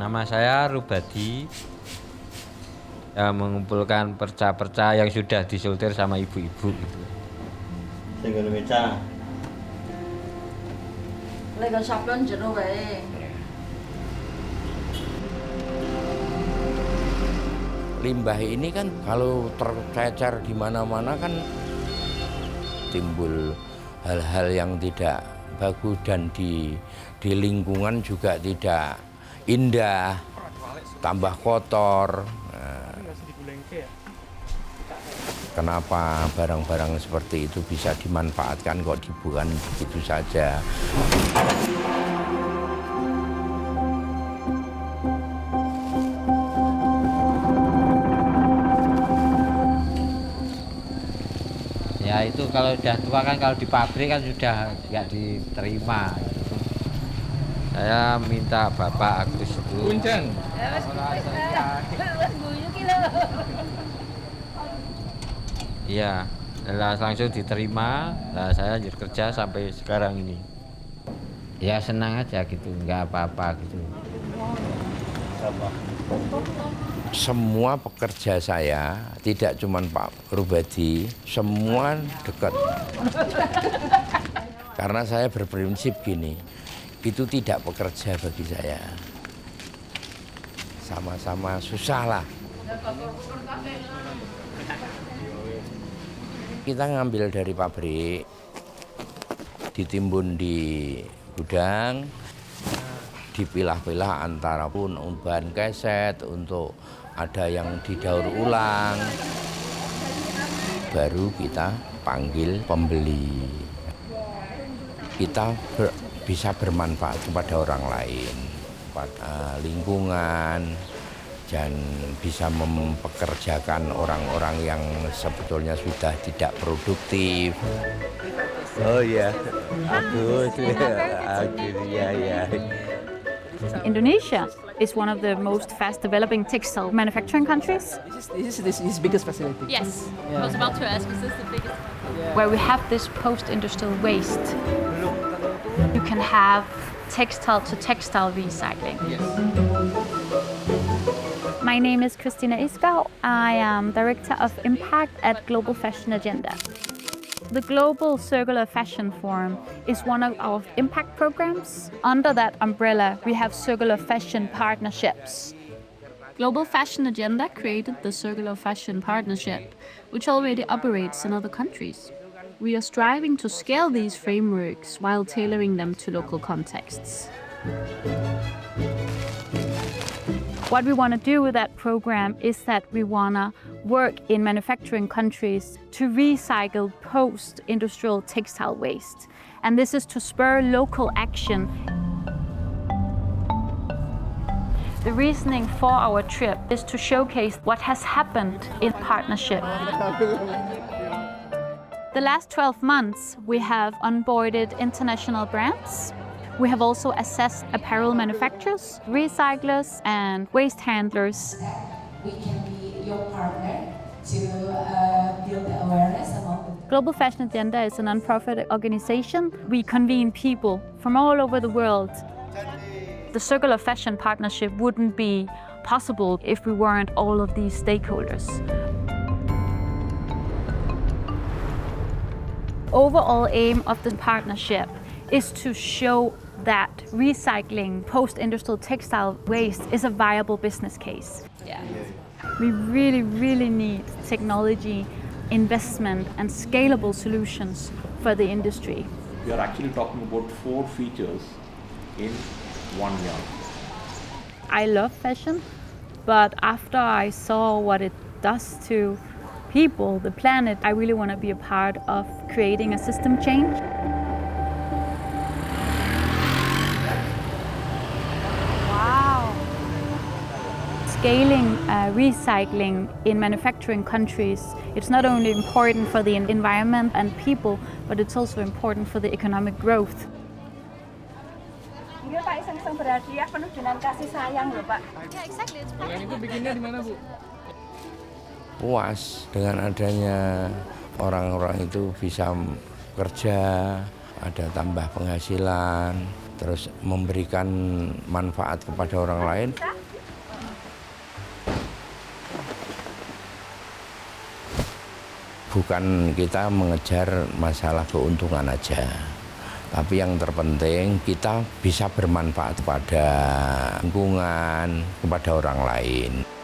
Nama saya Rubadi, yang mengumpulkan perca-perca yang sudah disultir sama ibu-ibu gitu. Tinggal meca. Lego sablon jero wae. Limbah ini kan kalau tercecer di mana-mana kan timbul hal-hal yang tidak bagus dan di lingkungan juga tidak indah, tambah kotor. Nah, kenapa barang-barang seperti itu bisa dimanfaatkan kok dibuang begitu saja? Ya itu kalau udah tua kan, kalau di pabrik kan sudah nggak diterima. Saya minta Bapak Agus itu. Kuncen. Iya, langsung diterima. Nah, saya lanjut kerja sampai sekarang ini. Ya senang aja gitu, nggak apa-apa gitu. Semua pekerja saya, tidak cuma Pak Rubadi, semua dekat. Karena saya berprinsip gini, itu tidak pekerja bagi saya. Sama-sama susah lah. Kita ngambil dari pabrik, ditimbun di gudang, dipilah-pilah antara pun bahan keset untuk ada yang didaur ulang, baru kita panggil pembeli. Kita bisa bermanfaat kepada orang lain, pada lingkungan, dan bisa mempekerjakan orang-orang yang sebetulnya sudah tidak produktif. Oh ya, Agus, ya. Indonesia is one of the most fast developing textile manufacturing countries. This is his biggest facility. Yes, Yeah. I was about to ask, is this the biggest? Where we have this post-industrial waste, you can have textile to textile recycling. Yes. My name is Christina Iskov. I am Director of Impact at Global Fashion Agenda. The Global Circular Fashion Forum is one of our impact programs. Under that umbrella, we have circular fashion partnerships. Global Fashion Agenda created the Circular Fashion Partnership, which already operates in other countries. We are striving to scale these frameworks while tailoring them to local contexts. What we want to do with that program is that we want to work in manufacturing countries to recycle post-industrial textile waste. And this is to spur local action. The reasoning for our trip is to showcase what has happened in partnership. The last 12 months, we have onboarded international brands. We have also assessed apparel manufacturers, recyclers, and waste handlers. We can be your partner to build the awareness among the Global Fashion Agenda is a non-profit organization. We convene people from all over the world. The Circular Fashion Partnership wouldn't be possible if we weren't all of these stakeholders. Overall aim of the partnership is to show that recycling post-industrial textile waste is a viable business case. Yeah. We really, really need technology, investment, and scalable solutions for the industry. We are actually talking about 4 features in 1 yarn. I love fashion, but after I saw what it does to people, the planet, I really want to be a part of creating a system change. Scaling recycling in manufacturing countries, it's not only important for the environment and people, but it's also important for the economic growth. Ini Pak iseng-iseng berhadiah penuh dengan kasih sayang loh Pak. Yeah, exactly. It's Yang itu bikinnya di mana, Bu? Puas dengan adanya orang-orang itu bisa kerja, ada tambah penghasilan, terus memberikan manfaat kepada orang lain. bukan kita mengejar masalah keuntungan aja, tapi yang terpenting kita bisa bermanfaat pada lingkungan, kepada orang lain.